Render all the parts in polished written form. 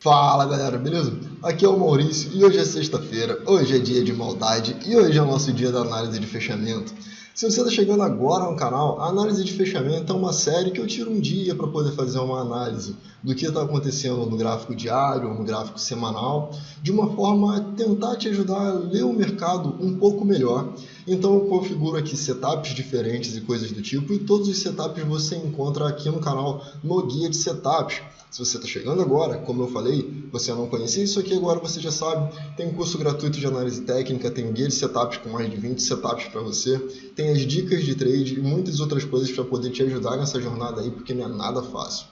Fala galera, beleza? Aqui é o Maurício e hoje é sexta-feira, hoje é dia de maldade e hoje é o nosso dia da análise de fechamento. Se você está chegando agora no canal, a análise de fechamento é uma série que eu tiro um dia para poder fazer uma análise do que está acontecendo no gráfico diário ou no gráfico semanal, de uma forma a tentar te ajudar a ler o mercado um pouco melhor. Então eu configuro aqui setups diferentes e coisas do tipo, e todos os setups você encontra aqui no canal no guia de setups. Se você está chegando agora, como eu falei, você não conhecia isso aqui, agora você já sabe. Tem um curso gratuito de análise técnica, tem um guia de setups com mais de 20 setups para você, tem as dicas de trade e muitas outras coisas para poder te ajudar nessa jornada aí, porque não é nada fácil.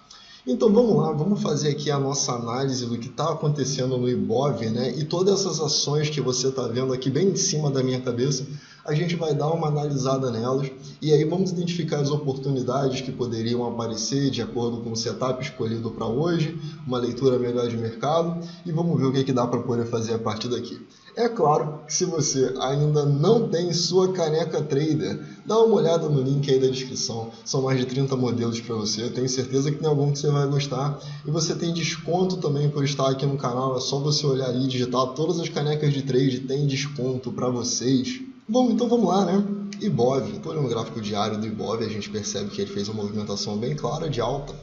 Então vamos lá, vamos fazer aqui a nossa análise do que está acontecendo no Ibov, né? E todas essas ações que você está vendo aqui bem em cima da minha cabeça, a gente vai dar uma analisada nelas e aí vamos identificar as oportunidades que poderiam aparecer de acordo com o setup escolhido para hoje, uma leitura melhor de mercado e vamos ver o que dá para poder fazer a partir daqui. É claro que se você ainda não tem sua caneca trader, dá uma olhada no link aí da descrição, são mais de 30 modelos para você, eu tenho certeza que tem algum que você vai gostar e você tem desconto também por estar aqui no canal, é só você olhar ali e digitar todas as canecas de trade, tem desconto para vocês. Bom, então vamos lá, né? Ibov, estou olhando o gráfico diário do Ibov, a gente percebe que ele fez uma movimentação bem clara de alta.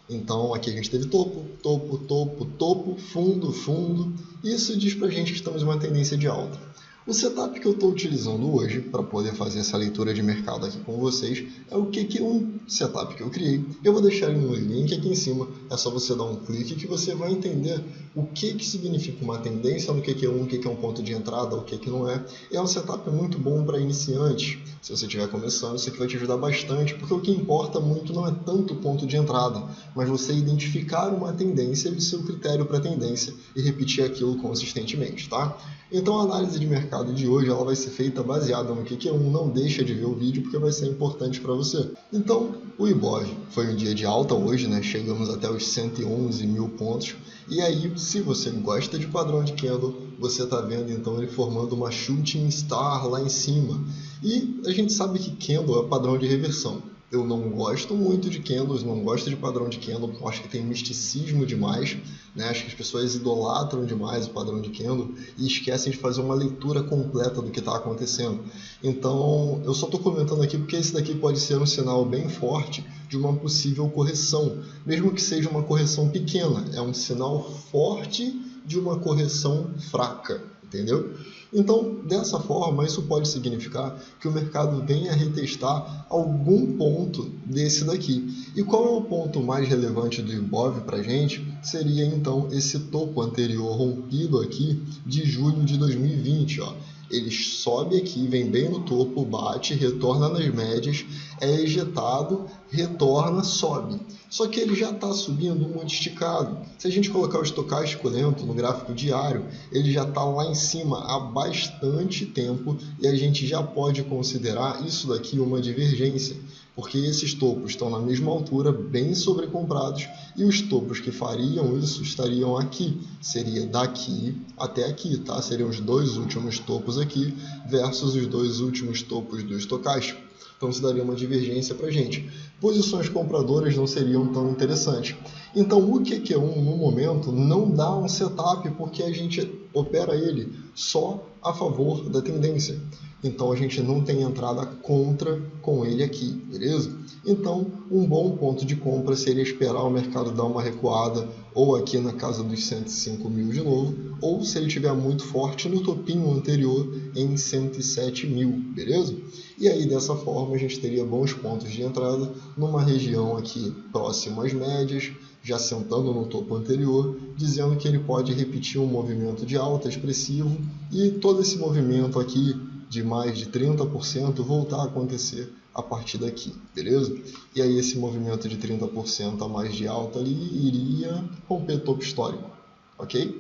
Então aqui a gente teve topo, topo, topo, topo, fundo, fundo. Isso diz pra gente que estamos em uma tendência de alta. O setup que eu estou utilizando hoje para poder fazer essa leitura de mercado aqui com vocês é o QQ1 setup que eu criei. Eu vou deixar um link aqui em cima, é só você dar um clique que você vai entender o que significa uma tendência no QQ1, o que é um ponto de entrada, o que não é. E é um setup muito bom para iniciantes. Se você estiver começando, isso aqui vai te ajudar bastante, porque o que importa muito não é tanto o ponto de entrada, mas você identificar uma tendência e o seu critério para tendência e repetir aquilo consistentemente, tá? Então a análise de mercado de hoje ela vai ser feita baseada no QQ1, não deixa de ver o vídeo porque vai ser importante para você. Então o Ibov foi um dia de alta hoje, né? Chegamos até os 111 mil pontos e aí se você gosta de padrão de candle, você está vendo então ele formando uma shooting star lá em cima e a gente sabe que candle é padrão de reversão. Eu não gosto muito de candles, não gosto de padrão de candle, porque eu acho que tem misticismo demais, né? Acho que as pessoas idolatram demais o padrão de candle e esquecem de fazer uma leitura completa do que está acontecendo. Então, eu só estou comentando aqui porque esse daqui pode ser um sinal bem forte de uma possível correção, mesmo que seja uma correção pequena, é um sinal forte de uma correção fraca, entendeu? Então, dessa forma, isso pode significar que o mercado venha retestar algum ponto desse daqui. E qual é o ponto mais relevante do Ibov para a gente? Seria, então, esse topo anterior rompido aqui de julho de 2020, ó. Ele sobe aqui, vem bem no topo, bate, retorna nas médias, é ejetado, retorna, sobe. Só que ele já está subindo muito esticado. Se a gente colocar o estocástico lento no gráfico diário, ele já está lá em cima há bastante tempo e a gente já pode considerar isso daqui uma divergência, porque esses topos estão na mesma altura, bem sobrecomprados, e os topos que fariam isso estariam aqui. Seria daqui até aqui, tá? Seriam os dois últimos topos aqui versus os dois últimos topos do estocástico. Então isso daria uma divergência para a gente. Posições compradoras não seriam tão interessantes. Então o QQ1 no momento não dá um setup porque a gente opera ele só a favor da tendência. Então a gente não tem entrada contra com ele aqui, beleza? Então um bom ponto de compra seria esperar o mercado dar uma recuada ou aqui na casa dos 105 mil de novo, ou se ele estiver muito forte no topinho anterior em 107 mil, beleza? E aí dessa forma a gente teria bons pontos de entrada numa região aqui próximo às médias, já sentando no topo anterior, dizendo que ele pode repetir um movimento de alta expressivo e todo esse movimento aqui de mais de 30% voltar a acontecer a partir daqui, beleza? E aí esse movimento de 30% a mais de alta ali iria romper topo histórico, ok?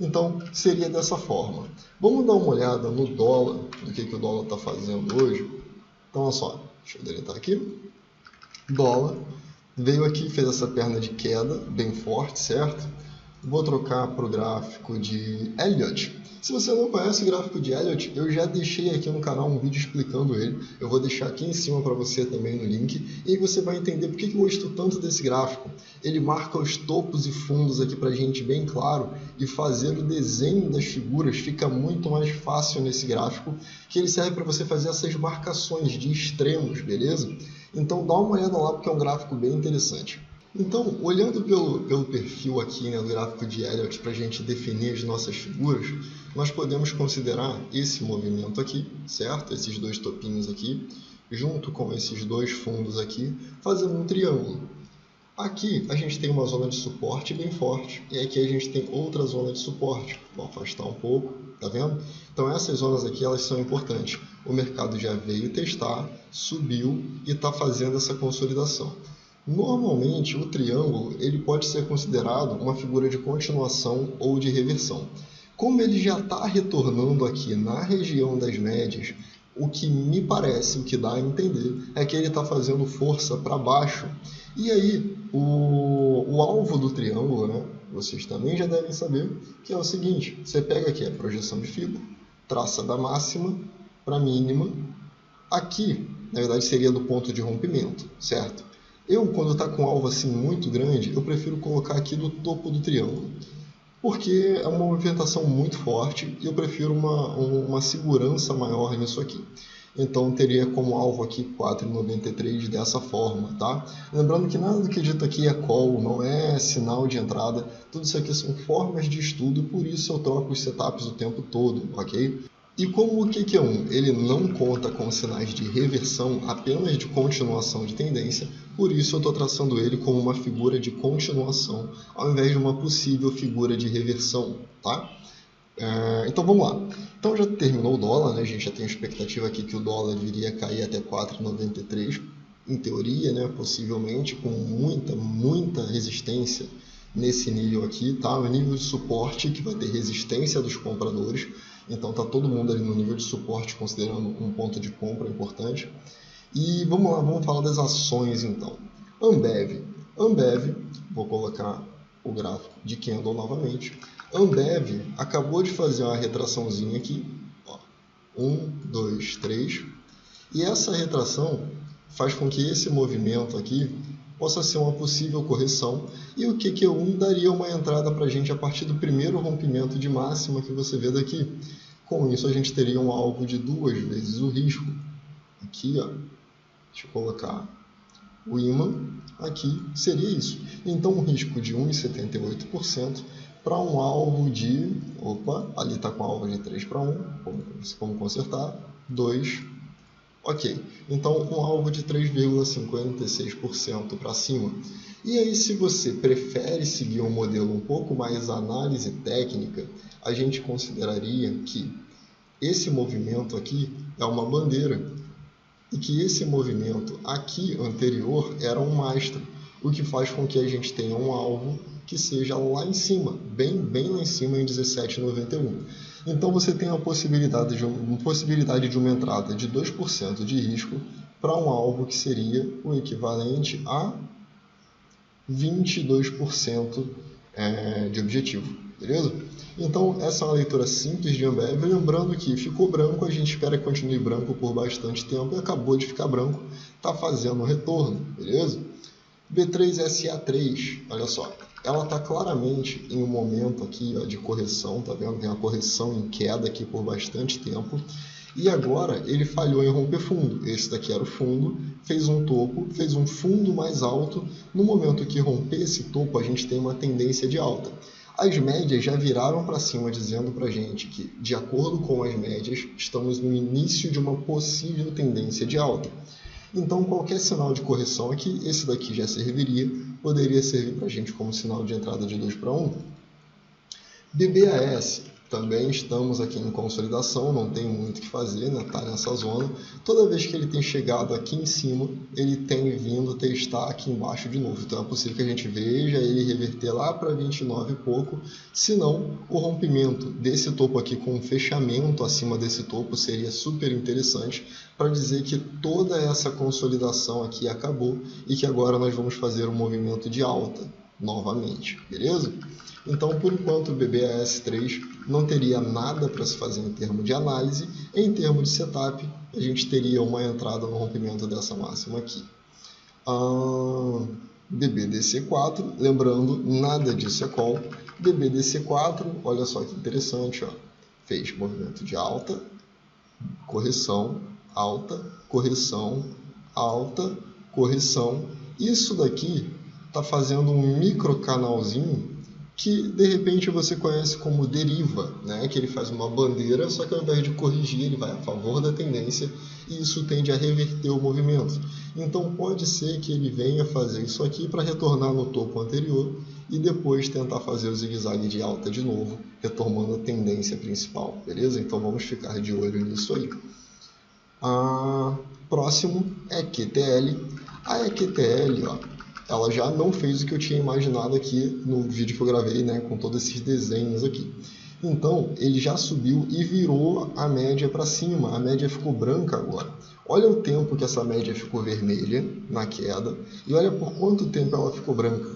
Então seria dessa forma. Vamos dar uma olhada no dólar, do que o dólar está fazendo hoje. Então olha só, deixa eu deletar aqui. Dólar veio aqui, fez essa perna de queda bem forte, certo? Vou trocar para o gráfico de Elliott. Se você não conhece o gráfico de Elliott, eu já deixei aqui no canal um vídeo explicando ele. Eu vou deixar aqui em cima para você também no link. E aí você vai entender por que eu gosto tanto desse gráfico. Ele marca os topos e fundos aqui para a gente bem claro. E fazer o desenho das figuras fica muito mais fácil nesse gráfico. Que ele serve para você fazer essas marcações de extremos, beleza? Então dá uma olhada lá porque é um gráfico bem interessante. Então, olhando pelo perfil aqui, né, do gráfico de Elliott para a gente definir as nossas figuras, nós podemos considerar esse movimento aqui, certo? Esses dois topinhos aqui, junto com esses dois fundos aqui, fazendo um triângulo. Aqui a gente tem uma zona de suporte bem forte, e aqui a gente tem outra zona de suporte. Vou afastar um pouco, tá vendo? Então essas zonas aqui elas são importantes. O mercado já veio testar, subiu e está fazendo essa consolidação. Normalmente, o triângulo ele pode ser considerado uma figura de continuação ou de reversão. Como ele já está retornando aqui na região das médias, o que me parece, o que dá a entender, é que ele está fazendo força para baixo. E aí, o alvo do triângulo, né, vocês também já devem saber, que é o seguinte, você pega aqui a projeção de fibra, traça da máxima para a mínima, aqui, na verdade, seria do ponto de rompimento, certo? Quando está com um alvo assim muito grande, eu prefiro colocar aqui do topo do triângulo, porque é uma movimentação muito forte e eu prefiro uma segurança maior nisso aqui. Então, teria como alvo aqui 4,93 dessa forma, tá? Lembrando que nada do que dito aqui é call, não é sinal de entrada, tudo isso aqui são formas de estudo, por isso eu troco os setups o tempo todo, ok? E como o QQ1 ele não conta com sinais de reversão, apenas de continuação de tendência, por isso eu estou traçando ele como uma figura de continuação, ao invés de uma possível figura de reversão, tá? Então vamos lá. Então já terminou o dólar, né? A gente já tem a expectativa aqui que o dólar viria a cair até 4,93, em teoria, né? Possivelmente, com muita resistência nesse nível aqui, tá? O nível de suporte que vai ter resistência dos compradores. Então está todo mundo ali no nível de suporte, considerando um ponto de compra importante. E vamos lá, vamos falar das ações então. Ambev, vou colocar o gráfico de candle novamente. Ambev acabou de fazer uma retraçãozinha aqui, ó, 1, 2, 3. E essa retração faz com que esse movimento aqui possa ser uma possível correção, e o QQ1 daria uma entrada para a gente a partir do primeiro rompimento de máxima que você vê daqui. Com isso a gente teria um alvo de 2 vezes o risco. Aqui, ó, deixa eu colocar o imã, aqui seria isso. Então um risco de 1,78% para um alvo de, ali está com alvo de 3 para 1, como consertar, 2. Ok, então um alvo de 3,56% para cima. E aí, se você prefere seguir um modelo um pouco mais análise técnica, a gente consideraria que esse movimento aqui é uma bandeira e que esse movimento aqui anterior era um mastro, o que faz com que a gente tenha um alvo que seja lá em cima, bem lá em cima em 17,91. Então você tem a possibilidade de uma entrada de 2% de risco para um alvo que seria o equivalente a 22% de objetivo, beleza? Então essa é uma leitura simples de Ambev, lembrando que ficou branco, a gente espera que continue branco por bastante tempo e acabou de ficar branco, está fazendo um retorno, beleza? B3SA3, olha só, ela está claramente em um momento aqui, ó, de correção, tá vendo? Tem uma correção em queda aqui por bastante tempo. E agora ele falhou em romper fundo. Esse daqui era o fundo, fez um topo, fez um fundo mais alto. No momento que romper esse topo, a gente tem uma tendência de alta. As médias já viraram para cima, dizendo para a gente que, de acordo com as médias, estamos no início de uma possível tendência de alta. Então, qualquer sinal de correção aqui, esse daqui já serviria, poderia servir para a gente como sinal de entrada de 2 para 1. BBAS, também estamos aqui em consolidação, não tem muito o que fazer, né? Tá nessa zona. Toda vez que ele tem chegado aqui em cima, ele tem vindo testar aqui embaixo de novo. Então é possível que a gente veja ele reverter lá para 29 e pouco. Se não, o rompimento desse topo aqui com um fechamento acima desse topo seria super interessante para dizer que toda essa consolidação aqui acabou e que agora nós vamos fazer um movimento de alta novamente, beleza? Então, por enquanto, o BBAS3 não teria nada para se fazer em termos de análise. Em termos de setup, a gente teria uma entrada no rompimento dessa máxima aqui. BBDC4, lembrando, nada disso é call. BBDC4, olha só que interessante, ó. Fez movimento de alta, correção, alta, correção, alta, correção. Isso daqui está fazendo um micro canalzinho que de repente você conhece como deriva, né? Que ele faz uma bandeira, só que ao invés de corrigir, ele vai a favor da tendência e isso tende a reverter o movimento. Então pode ser que ele venha fazer isso aqui para retornar no topo anterior e depois tentar fazer o zigue-zague de alta de novo, retomando a tendência principal, beleza? Então vamos ficar de olho nisso aí. Próximo é EQTL. A EQTL, ó, ela já não fez o que eu tinha imaginado aqui no vídeo que eu gravei, né, com todos esses desenhos aqui. Então, ele já subiu e virou a média para cima. A média ficou branca agora. Olha o tempo que essa média ficou vermelha na queda e olha por quanto tempo ela ficou branca.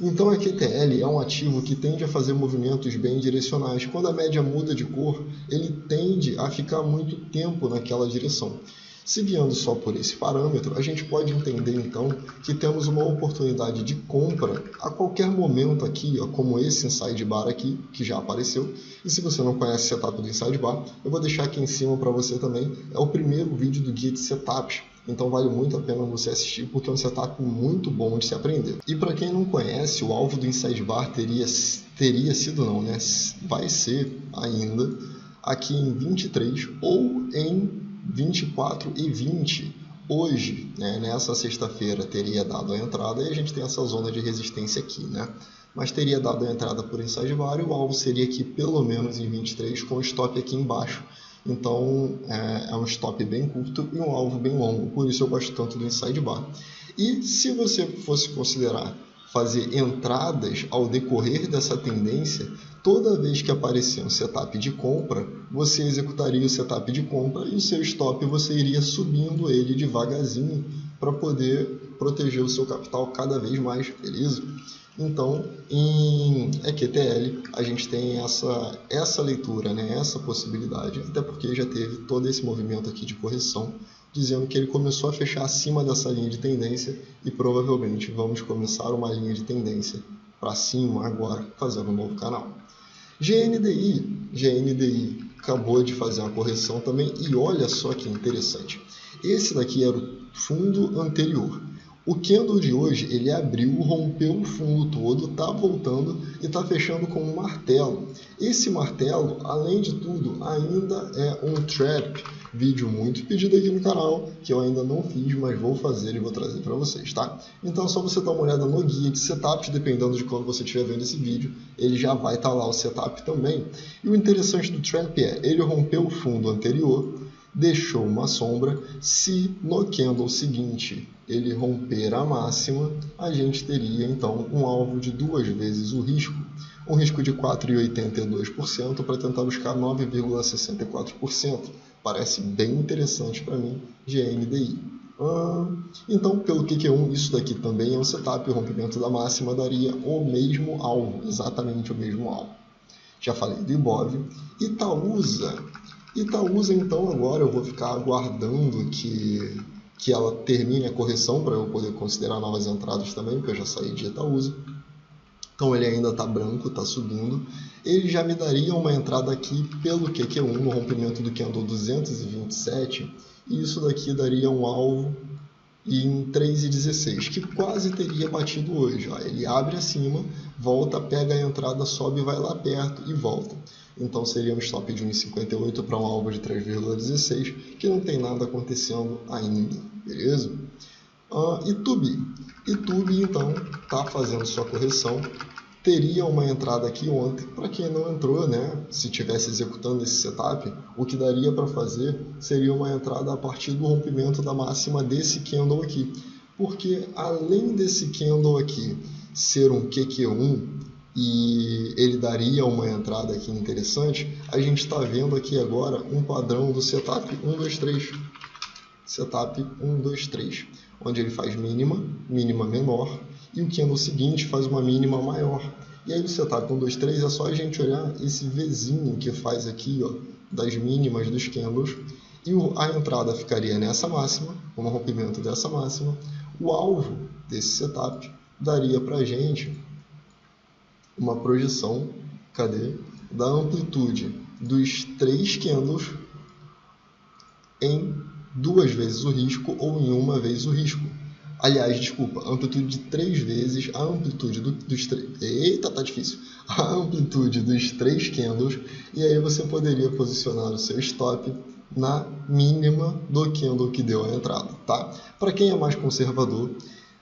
Então, a EQTL é um ativo que tende a fazer movimentos bem direcionais. Quando a média muda de cor, ele tende a ficar muito tempo naquela direção. Se guiando só por esse parâmetro, a gente pode entender então que temos uma oportunidade de compra a qualquer momento aqui, ó, como esse Inside Bar aqui, que já apareceu. E se você não conhece o setup do Inside Bar, eu vou deixar aqui em cima para você também. É o primeiro vídeo do guia de setups, então vale muito a pena você assistir, porque é um setup muito bom de se aprender. E para quem não conhece, o alvo do Inside Bar teria sido não, né? Vai ser ainda aqui em 23 ou em 24 e 20. Hoje, né, nessa sexta-feira, teria dado a entrada e a gente tem essa zona de resistência aqui, né? Mas teria dado a entrada por Inside Bar e o alvo seria aqui pelo menos em 23 com o stop aqui embaixo. Então é um stop bem curto e um alvo bem longo, por isso eu gosto tanto do Inside Bar. E se você fosse considerar fazer entradas ao decorrer dessa tendência, toda vez que aparecer um setup de compra, você executaria o setup de compra e o seu stop você iria subindo ele devagarzinho para poder proteger o seu capital cada vez mais, beleza? Então, em EQTL, a gente tem essa leitura, né? Essa possibilidade, até porque já teve todo esse movimento aqui de correção, dizendo que ele começou a fechar acima dessa linha de tendência e provavelmente vamos começar uma linha de tendência para cima agora, fazendo um novo canal. GNDI acabou de fazer uma correção também e olha só que interessante. Esse daqui era o fundo anterior. O candle de hoje, ele abriu, rompeu o fundo todo, está voltando e está fechando com um martelo. Esse martelo, além de tudo, ainda é um trap. Vídeo muito pedido aqui no canal, que eu ainda não fiz, mas vou fazer e vou trazer para vocês, tá? Então é só você dar uma olhada no guia de setups, dependendo de quando você estiver vendo esse vídeo, ele já vai estar lá o setup também. E o interessante do trap é, ele rompeu o fundo anterior, deixou uma sombra. Se no candle seguinte ele romper a máxima, a gente teria então um alvo de 2 vezes o risco, um risco de 4,82% para tentar buscar 9,64%. Parece bem interessante para mim, GNDI. Então, pelo QQ1, isso daqui também é um setup, o rompimento da máxima daria o mesmo alvo, exatamente o mesmo alvo. Já falei do Ibov. Itaúsa, então, agora eu vou ficar aguardando que ela termine a correção para eu poder considerar novas entradas também, porque eu já saí de Itaúsa. Então ele ainda está branco, está subindo. Ele já me daria uma entrada aqui pelo QQ1 no rompimento do candle 227 e isso daqui daria um alvo em 3,16, que quase teria batido hoje. Ó, ele abre acima, volta, pega a entrada, sobe, vai lá perto e volta. Então seria um stop de 1,58 para um alvo de 3,16, que não tem nada acontecendo ainda, beleza? Itube, então, está fazendo sua correção. Teria uma entrada aqui ontem, para quem não entrou, né? Se estivesse executando esse setup, o que daria para fazer seria uma entrada a partir do rompimento da máxima desse candle aqui. Porque além desse candle aqui ser um QQ1 e ele daria uma entrada aqui interessante, a gente está vendo aqui agora um padrão do setup 1, 2, 3. Setup 1, 2, 3. Onde ele faz mínima, mínima menor, e o candle seguinte faz uma mínima maior. E aí o setup 1, 2, 3 é só a gente olhar esse Vzinho que faz aqui, ó, das mínimas dos candles, e a entrada ficaria nessa máxima, no rompimento dessa máxima. O alvo desse setup daria para a gente uma projeção, da amplitude dos 3 candles em 2 vezes o risco ou em 1 vez o risco. Aliás, desculpa, amplitude de 3 vezes a amplitude dos 3... Eita, tá difícil! A amplitude dos 3 candles, e aí você poderia posicionar o seu stop na mínima do candle que deu a entrada, tá? Para quem é mais conservador,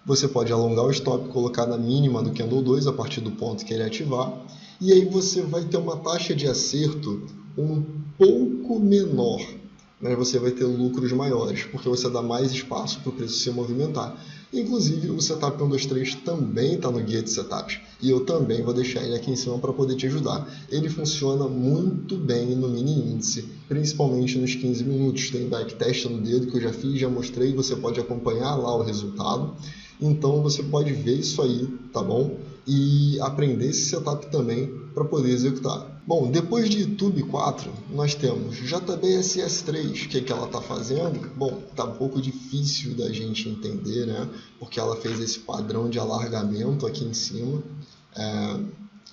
você pode alongar o stop, colocar na mínima do candle 2 a partir do ponto que ele ativar, e aí você vai ter uma taxa de acerto um pouco menor, mas você vai ter lucros maiores, porque você dá mais espaço para o preço se movimentar. Inclusive, o Setup 1, 2, 3 também está no guia de setups, e eu também vou deixar ele aqui em cima para poder te ajudar. Ele funciona muito bem no mini índice, principalmente nos 15 minutos. Tem backtest no dedo que eu já fiz, já mostrei, você pode acompanhar lá o resultado. Então você pode ver isso aí, tá bom? E aprender esse setup também para poder executar. Bom, depois de YouTube 4, nós temos JBSS3. O que ela está fazendo? Bom, tá um pouco difícil da gente entender, né? Porque ela fez esse padrão de alargamento aqui em cima.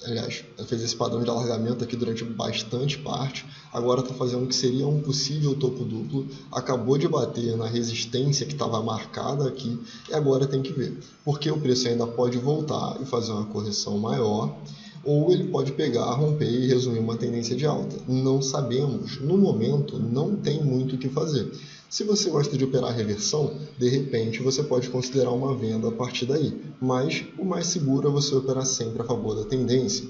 Aliás, ela fez esse padrão de alargamento aqui durante bastante parte. Agora está fazendo o que seria um possível topo duplo. Acabou de bater na resistência que estava marcada aqui. E agora tem que ver. Porque o preço ainda pode voltar e fazer uma correção maior. Ou ele pode pegar, romper e resumir uma tendência de alta. Não sabemos. No momento, não tem muito o que fazer. Se você gosta de operar reversão, de repente você pode considerar uma venda a partir daí. Mas o mais seguro é você operar sempre a favor da tendência.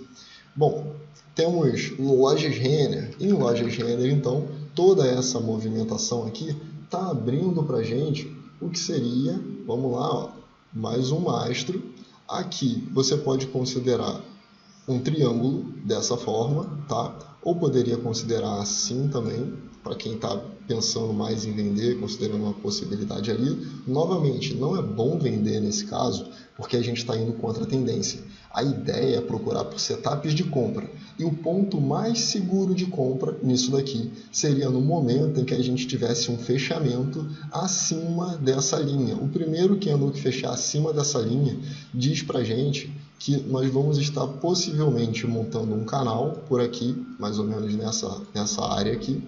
Bom, temos lojas Renner. Em lojas Renner, então, toda essa movimentação aqui está abrindo para a gente o que seria, vamos lá, ó, mais um mastro. Aqui você pode considerar um triângulo dessa forma, tá? Ou poderia considerar assim também, para quem está pensando mais em vender, considerando uma possibilidade ali. Novamente, não é bom vender nesse caso, porque a gente está indo contra a tendência. A ideia é procurar por setups de compra. E o ponto mais seguro de compra nisso daqui seria no momento em que a gente tivesse um fechamento acima dessa linha. O primeiro candle que fechar acima dessa linha diz para a gente que nós vamos estar possivelmente montando um canal por aqui, mais ou menos nessa área aqui.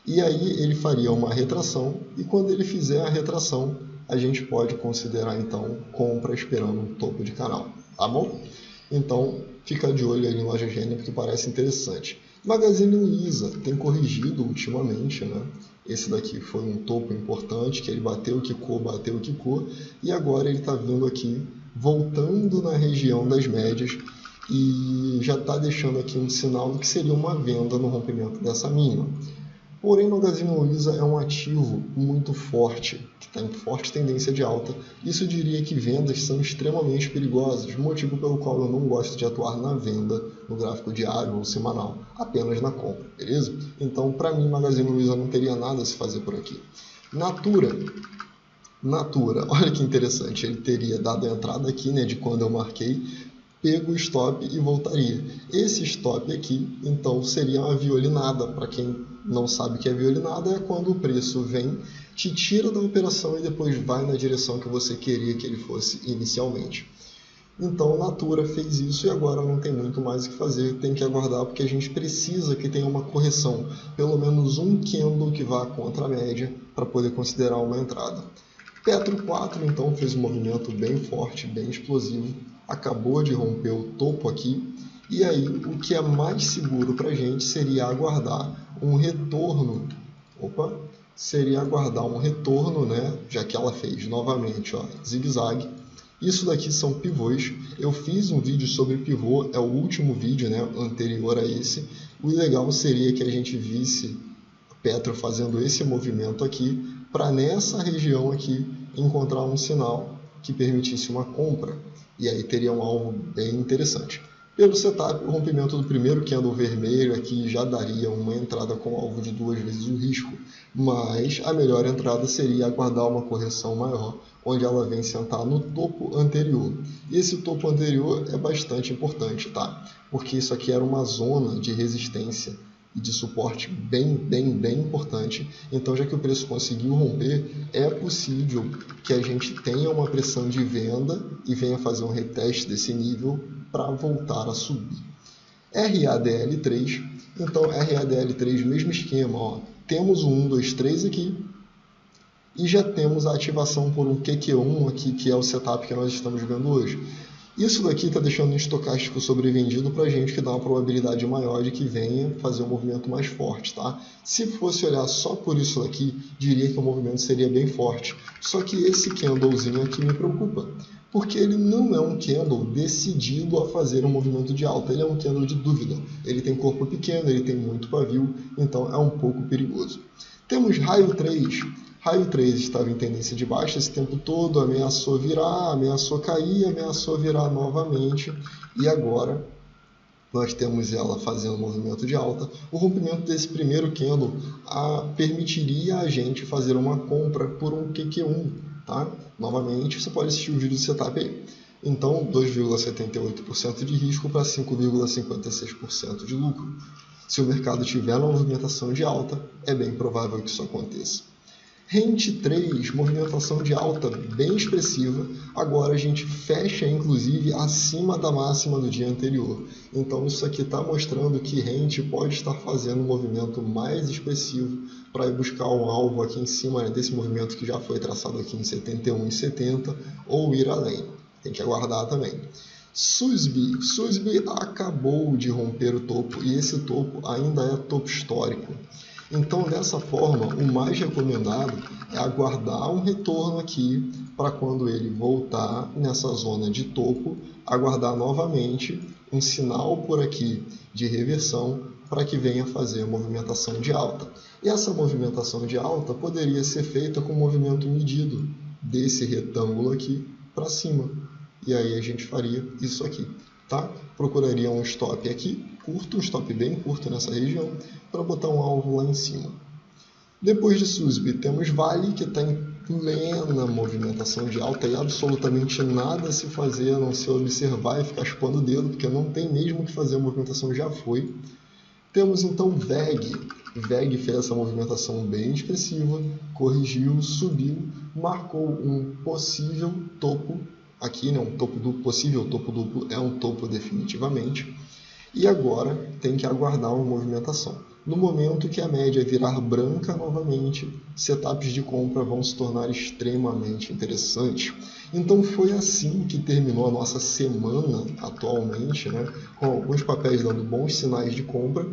E aí ele faria uma retração, e quando ele fizer a retração, a gente pode considerar então compra esperando um topo de canal, tá bom? Então fica de olho aí em loja Renner, porque parece interessante. Magazine Luiza tem corrigido ultimamente, né? Esse daqui foi um topo importante, que ele bateu, quicou, e agora ele está vindo aqui, voltando na região das médias, e já está deixando aqui um sinal do que seria uma venda no rompimento dessa mínima. Porém, o Magazine Luiza é um ativo muito forte, que está em forte tendência de alta. Isso diria que vendas são extremamente perigosas, motivo pelo qual eu não gosto de atuar na venda no gráfico diário ou semanal, apenas na compra, beleza? Então, para mim, Magazine Luiza não teria nada a se fazer por aqui. Natura, olha que interessante, ele teria dado a entrada aqui, né, de quando eu marquei, pego o stop e voltaria. Esse stop aqui, então, seria uma violinada. Para quem não sabe o que é violinada, é quando o preço vem, te tira da operação e depois vai na direção que você queria que ele fosse inicialmente. Então, Natura fez isso e agora não tem muito mais o que fazer, tem que aguardar, porque a gente precisa que tenha uma correção, pelo menos um candle que vá contra a média para poder considerar uma entrada. Petro 4, então, fez um movimento bem forte, bem explosivo, acabou de romper o topo aqui, e aí o que é mais seguro para a gente seria aguardar um retorno, né, já que ela fez novamente, ó, zigue-zague. Isso daqui são pivôs. Eu fiz um vídeo sobre pivô, é o último vídeo, né, anterior a esse. O legal seria que a gente visse Petro fazendo esse movimento aqui, para nessa região aqui encontrar um sinal que permitisse uma compra. E aí teria um alvo bem interessante. Pelo setup, o rompimento do primeiro candle vermelho aqui já daria uma entrada com alvo de 2 vezes o risco, mas a melhor entrada seria aguardar uma correção maior, onde ela vem sentar no topo anterior. E esse topo anterior é bastante importante, tá? Porque isso aqui era uma zona de resistência e de suporte bem importante. Então, já que o preço conseguiu romper, é possível que a gente tenha uma pressão de venda e venha fazer um reteste desse nível para voltar a subir. RADL3, então RADL3, mesmo esquema, ó, temos o 1, 2, 3 aqui e já temos a ativação por um QQ1 aqui, que é o setup que nós estamos vendo hoje. Isso daqui está deixando um estocástico sobrevendido para a gente, que dá uma probabilidade maior de que venha fazer um movimento mais forte, tá? Se fosse olhar só por isso daqui, diria que o movimento seria bem forte. Só que esse candlezinho aqui me preocupa, porque ele não é um candle decidido a fazer um movimento de alta, ele é um candle de dúvida. Ele tem corpo pequeno, ele tem muito pavio, então é um pouco perigoso. Temos raio 3. Raio 3 estava em tendência de baixa esse tempo todo, ameaçou virar, ameaçou cair, ameaçou virar novamente, e agora nós temos ela fazendo um movimento de alta. O rompimento desse primeiro candle permitiria a gente fazer uma compra por um QQ1, tá? Novamente, você pode assistir o vídeo do setup aí. Então, 2,78% de risco para 5,56% de lucro. Se o mercado tiver uma movimentação de alta, é bem provável que isso aconteça. Rente 3, movimentação de alta bem expressiva. Agora a gente fecha, inclusive, acima da máxima do dia anterior. Então isso aqui está mostrando que Rente pode estar fazendo um movimento mais expressivo para ir buscar um alvo aqui em cima, né, desse movimento que já foi traçado aqui em 71,70 ou ir além. Tem que aguardar também. SUSB acabou de romper o topo e esse topo ainda é topo histórico. Então, dessa forma, o mais recomendado é aguardar um retorno aqui para quando ele voltar nessa zona de topo, aguardar novamente um sinal por aqui de reversão para que venha fazer a movimentação de alta. E essa movimentação de alta poderia ser feita com um movimento medido desse retângulo aqui para cima. E aí a gente faria isso aqui, tá? Procuraria um stop aqui, curto, um stop bem curto nessa região, para botar um alvo lá em cima. Depois de SUSB, temos Vale, que está em plena movimentação de alta e absolutamente nada a se fazer, a não ser observar e ficar chupando o dedo, porque não tem mesmo o que fazer, a movimentação já foi. Temos então VEG. VEG fez essa movimentação bem expressiva, corrigiu, subiu, marcou um possível topo. Aqui, né, um topo duplo, possível topo duplo é um topo definitivamente. E agora tem que aguardar uma movimentação. No momento que a média virar branca novamente, setups de compra vão se tornar extremamente interessantes. Então foi assim que terminou a nossa semana atualmente, né, com alguns papéis dando bons sinais de compra.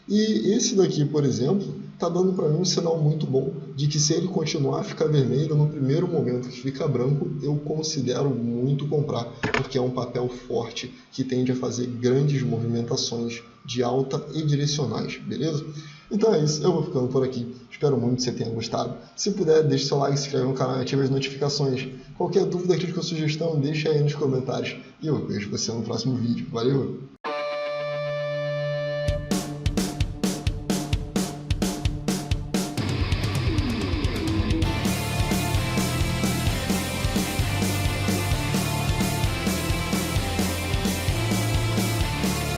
E esse daqui, por exemplo, está dando para mim um sinal muito bom de que se ele continuar a ficar vermelho, no primeiro momento que fica branco, eu considero muito comprar, porque é um papel forte que tende a fazer grandes movimentações de alta e direcionais, beleza? Então é isso, eu vou ficando por aqui. Espero muito que você tenha gostado. Se puder, deixe seu like, se inscreve no canal e ative as notificações. Qualquer dúvida, crítica ou sugestão, deixa aí nos comentários. E eu vejo você no próximo vídeo. Valeu!